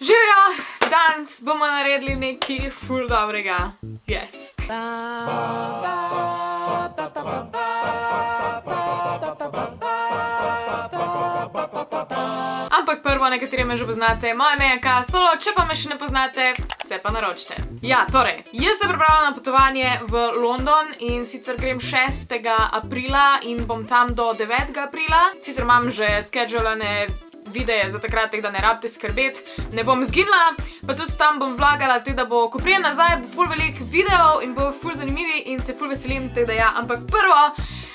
Živjo, danes bomo naredili nekaj ful dobrega. Yes. Ampak prvo, nekateri me že poznate, moje ime je Kaja Solo, če pa me še ne poznate, se pa naročite. Ja, torej, jaz se pripravljam na potovanje v London in sicer grem 6. aprila in bom tam do 9. aprila. Sicer imam že schedulane videe za takrat, da ne rabite skrbeti, ne bom zginila, pa tudi tam bom vlagala, da bo, ko prijem nazaj, bo ful veliko videov in bo ful zanimivi in se ful veselim, da ja, ampak prvo,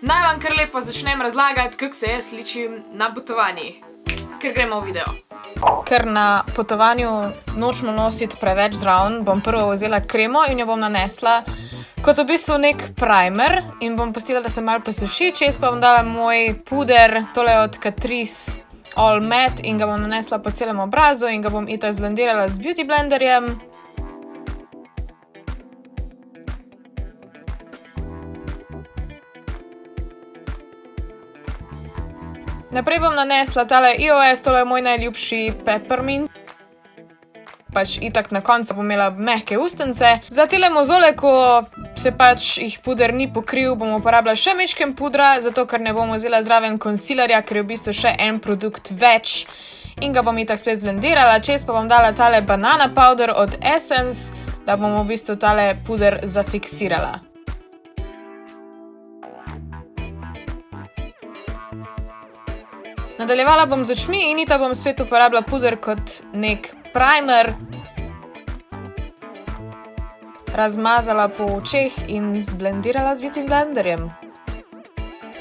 naj vam kar lepo začnem razlagati, kako se jaz ličim na potovanjih, ker gremo v video. Ker na potovanju nočemo nositi preveč zraven, bom prvo vzela kremo in jo bom nanesla kot v bistvu nek primer in bom pustila, da se malo posuši, čez pa bom dala moj puder, tole od Catrice All Matte in ga bom nanesla po celem obrazu in ga bom itak zblendirala z beauty blenderjem. Naprej bom nanesla tale EOS, tole je moj najljubši peppermint. Pač itak na koncu bom imela mehke ustence. Za tele mozole, ko se pač jih puder ni pokril, bom uporabila še mečken pudra, zato ker ne bom vzela zraven concealerja, ker je v bistvu še en produkt več. In ga bom itak spet zblendirala, čez pa bom dala tale banana powder od Essence, da bom v bistvu tale puder zafiksirala. Nadaljevala bom z očmi in itak bom spet uporabila puder kot nek primer. Razmazala po očeh in zblendirala z beauty blenderjem.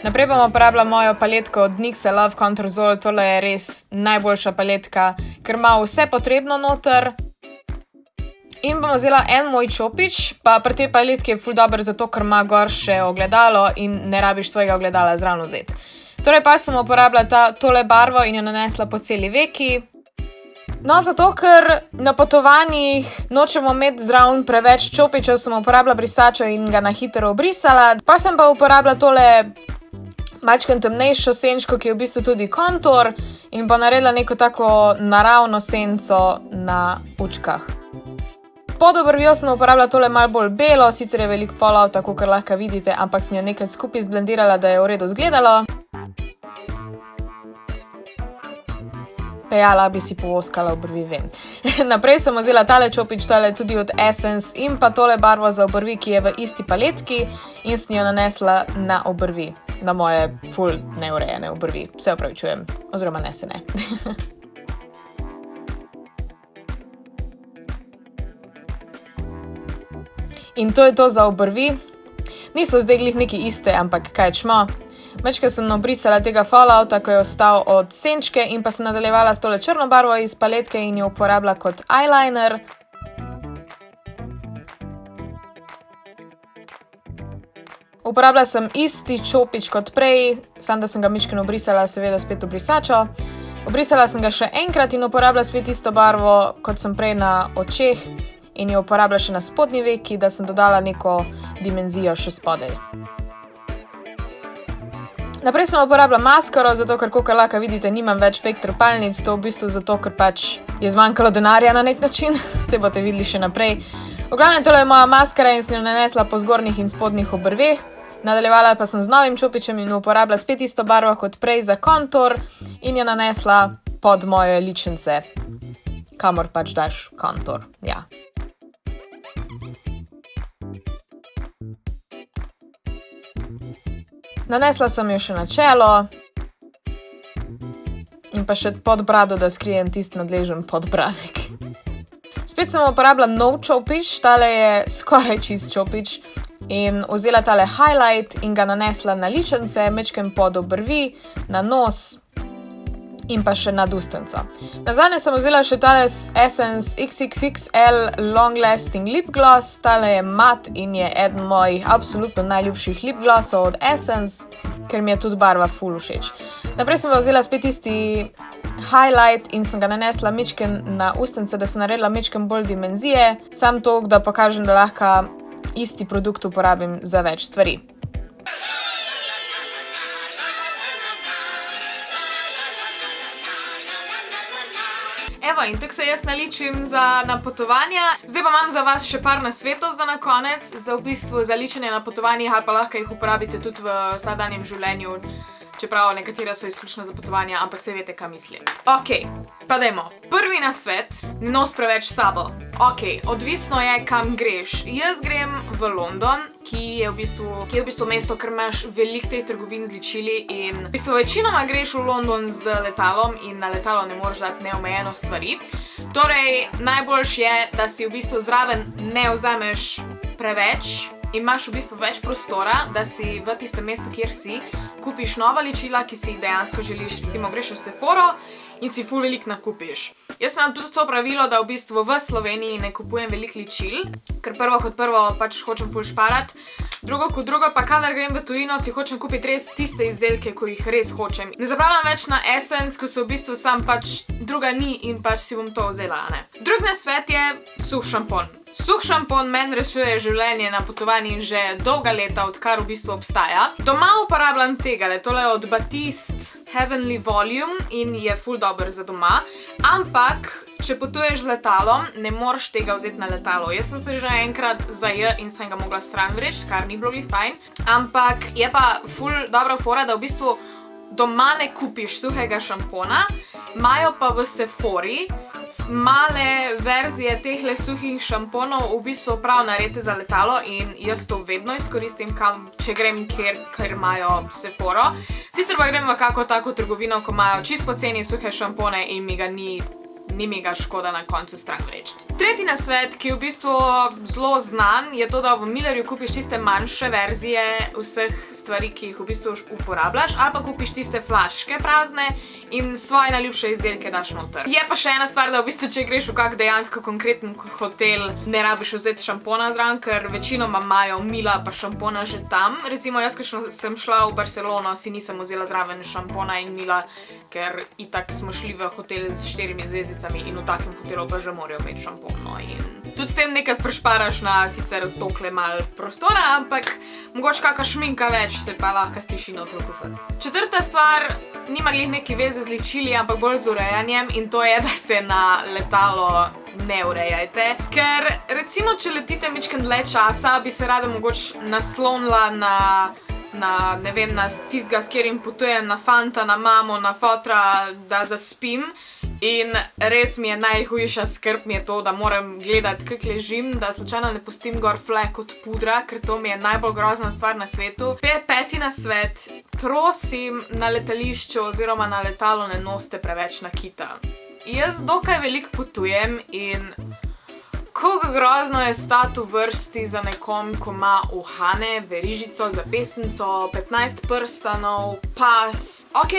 Naprej bom uporabila mojo paletko od NYX Love Contour Zoll, tole je res najboljša paletka, ker ima vse potrebno noter. In bom vzela en moj čopič, pa pri tej paletki je ful dober, zato ker ima gor še ogledalo in ne rabiš svojega ogledala zraven vzeti. Torej pa sem uporabila tole barvo in jo nanesla po celi veki. No, zato ker na potovanjih nočemo imeti zraven preveč čopičev, sem uporabila brisačo in ga na hitro obrisala. Pa sem pa uporabila tole malčken temnejšo senčko, ki je v bistvu tudi kontur in bo naredila neko tako naravno senco na učkah. Pod obrvjo sem uporabila tole malo bolj belo, sicer je veliko fallout, tako ker lahko vidite, ampak sem jo nekaj skupaj zblendirala, da je v redu izgledalo. Pejala bi si povoskala obrvi, vem. Naprej sem vzela tale čopič, tale tudi od Essence in pa tole barvo za obrvi, ki je v isti paletki in sem jo nanesla na obrvi. Na moje ful neurejene obrvi. Se opravičujem. Oziroma ne se ne. In to je to za obrvi. Niso zdaj glih neki iste, ampak kaj čmo. Mečkaj sem obrisala tega fallouta, ko je ostal od senčke in pa sem nadaljevala s tole črno barvo iz paletke in jo uporabila kot eyeliner. Uporabila sem isti čopič kot prej, samo da sem ga mečkaj obrisala, seveda spet v brisačo. Obrisala sem ga še enkrat in uporabila spet isto barvo, kot sem prej na očeh in jo uporabila še na spodnji veki, da sem dodala neko dimenzijo še spodaj. Naprej sem uporabila maskaro, zato ker, kakor lahko vidite, nimam več fake trepalnic, to v bistvu zato, ker pač je zmanjkalo denarja na nek način, se boste videli še naprej. V glavnem, tole je moja maskara in sem jo nanesla po zgornjih in spodnjih obrveh. Nadaljevala pa sem z novim čopičem in uporabila spet isto barvo kot prej za kontur in jo nanesla pod moje ličence, kamor pač daš kontur, ja. Nanesla sem jo še na čelo in pa še pod brado, da skrijem tisti nadležen podbradek. Spet sem uporabila nov čopič, tale je skoraj čist čopič in vzela tale highlight in ga nanesla na ličence, mečken pod obrvi, na nos in pa še nad ustenco. Nazadnje sem vzela še tale Essence XXXL Long Lasting Lip Gloss, tale je mat in je eden mojih absolutno najljubših lip glossov od Essence, ker mi je tudi barva ful všeč. Naprej sem vzela spet isti highlight in sem ga nanesla mečken na ustence, da sem naredila mečken bolj dimenzije, sam to, da pokažem, da lahko isti produkt uporabim za več stvari. Evo in tako se jaz naličim za napotovanja. Zdaj pa imam za vas še par nasvetov za na konec, za v bistvu za ličenje na potovanjih, ali pa lahko jih uporabite tudi v vsakdanjem življenju, čeprav nekatera so izključno za potovanja, ampak se veste, kaj mislim. Ok, pa dajmo. Prvi nasvet, ne nos preveč s sabo. Ok, odvisno je, kam greš. Jaz grem v London, ki je v bistvu mesto, ker imaš veliko teh trgovin z ličili in v bistvu večinoma greš v London z letalom in na letalo ne moreš dati neomejeno stvari. Torej, najboljše je, da si v bistvu zraven ne vzameš preveč in imaš v bistvu več prostora, da si v tistem mestu, kjer si, kupiš nova ličila, ki si jih dejansko želiš. Recimo, greš v Sephoro in si ful veliko nakupiš. Jaz imam tudi to pravilo, da v bistvu v Sloveniji ne kupujem veliko ličil, ker prvo kot prvo pač hočem ful šparat, drugo kot drugo pa kadar grem v tujino, si hočem kupiti res tiste izdelke, ko jih res hočem. Ne zapravljam več na Essence, ko se v bistvu sam pač druga ni in pač si bom to vzela, ne. Drug nasvet je suh šampon. Suh šampon meni rešuje življenje na potovanjih že dolga leta, odkar v bistvu obstaja. Doma uporabljam tegale, tole od Batiste Heavenly Volume in je ful dober za doma, ampak če potuješ z letalom, ne moreš tega vzeti na letalo. Jaz sem se že enkrat zajel in sem ga mogla stran vreči, kar ni bilo glih fajn, ampak je pa ful dobra fora, da v bistvu doma ne kupiš suhega šampona, imajo pa v Sephori male verzije tehle suhih šamponov v bistvu prav narejene za letalo in jaz to vedno izkoristim, če grem kjer imajo Sephoro. Sicer pa grem v kako tako trgovino, ko imajo čisto poceni suhe šampone in ni mi ga škoda na koncu stran vreči. Tretji nasvet, ki je v bistvu zelo znan, je to, da v Millerju kupiš tiste manjše verzije vseh stvari, ki jih v bistvu uporabljaš, ali pa kupiš tiste flaške prazne in svoje najljubše izdelke daš noter. Je pa še ena stvar, da v bistvu, če greš v kak dejansko konkreten hotel, ne rabiš vzeti šampona zraven, ker večinoma imajo mila pa šampona že tam. Recimo, jaz, ko sem šla v Barcelono, si nisem vzela zraven šampona in mila, ker itak smo šli v hotel s 4 zvezdicami in v takem hotelu pa že morajo imeti šampon. In tudi s tem nekaj prešparaš na sicer tokle malo prostora, ampak mogoče kakšna šminka več se pa lahko stiši noter v kufer. Četrta stvar nima glih neki veze z ličili, ampak bolj z urejanjem in to je, da se na letalo ne urejajte. Ker recimo, če letite majčkeno dlje časa, bi se rada mogoče naslonila na ne vem, na tistega, s katerim potujem, na fanta, na mamo, na fotra, da zaspim. In res mi je najhujša skrb mi je to, da moram gledati, kako ležim, da slučajno ne pustim gor flek od pudra, ker to mi je najbolj grozna stvar na svetu. Peti nasvet, prosim, na letališču oziroma na letalo ne nosite preveč nakita. Jaz dokaj veliko potujem in koliko grozno je stati v vrsti za nekom, ko ima uhane, verižico, zapestnico, 15 prstanov, pas. Ok,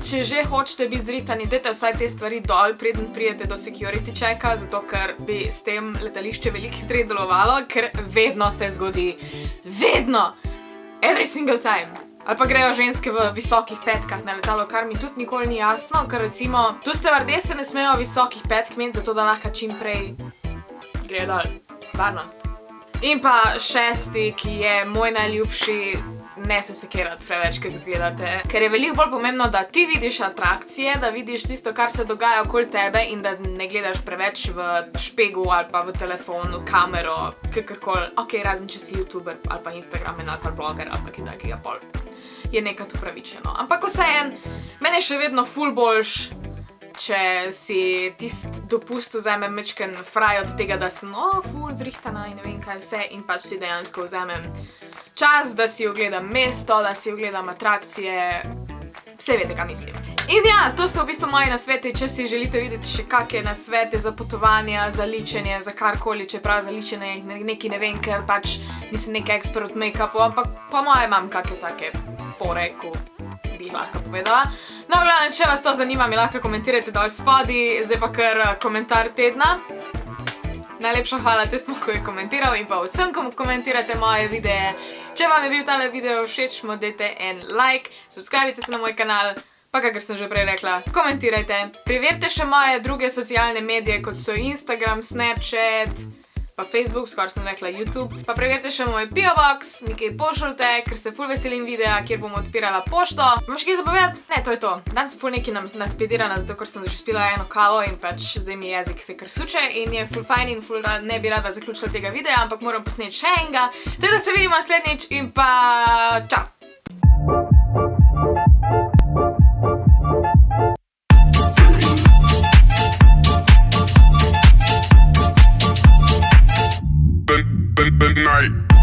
če že hočete biti zritani, dajte vsaj te stvari dol, preden pridete do security checka, zato ker bi s tem letališče veliko hitreje delovalo, ker vedno se zgodi. Vedno! Every single time! Ali pa grejo ženske v visokih petkah na letalo, kar mi tudi nikoli ni jasno, ker recimo, tu stevardese ne smejo visokih petk imeti, zato da lahko čim prej gre dol. Varnost. In pa šesti, ki je moj najljubši, ne se sekirati preveč, kako izgledate. Ker je veliko bolj pomembno, da ti vidiš atrakcije, da vidiš tisto, kar se dogaja okoli tebe in da ne gledaš preveč v špegu ali pa v telefon, v kamero, kakorkoli. Ok, razen če si youtuber ali pa instagramer ali pa blogger ali pa kaj takega pol. Je nekaj upravičeno. Ampak vseeno, meni je še vedno ful boljš, če si tist dopust vzamem mečken fraj od tega, da sem ful zrihtana in ne vem kaj vse in pač si dejansko vzamem čas, da si ogledam mesto, da si ogledam atrakcije, vse veste, kaj mislim. In ja, to so v bistvu moji nasveti, če si želite videti še kakšne nasvete za potovanja, za ličenje, za karkoli, čeprav za ličenje neki ne vem, ker pač nisem neki ekspert v make-upu, ampak po moje imam kakšne take fore, ko bi jih lahko povedala. No, glavno, če vas to zanima, mi lahko komentirajte dol spodi, zdaj pa kar komentar tedna. Najlepša hvala tistim, ko je komentiral in pa vsem, ko komentirate moje videe. Če vam je bil tale video všeč, mu dajte en like, subscribite se na moj kanal, pa kakor sem že prej rekla, komentirajte. Preverite še moje druge socialne medije, kot so Instagram, Snapchat, pa Facebook, skoraj sem rekla YouTube. Pa preverite še moj PO Box, mi kaj pošljite, ker se ful veselim videa, kjer bom odpirala pošto. Imaš kaj zapovedati? Ne, to je to. Danes sem ful neki naspidirana, zato ker sem že spila eno kavo in pač zdaj mi jezik se kar suče in je ful fajn in ful ne bi rada zaključila tega videa, ampak moram posneti še enega. Teda se vidimo naslednjič in pa čau! the night.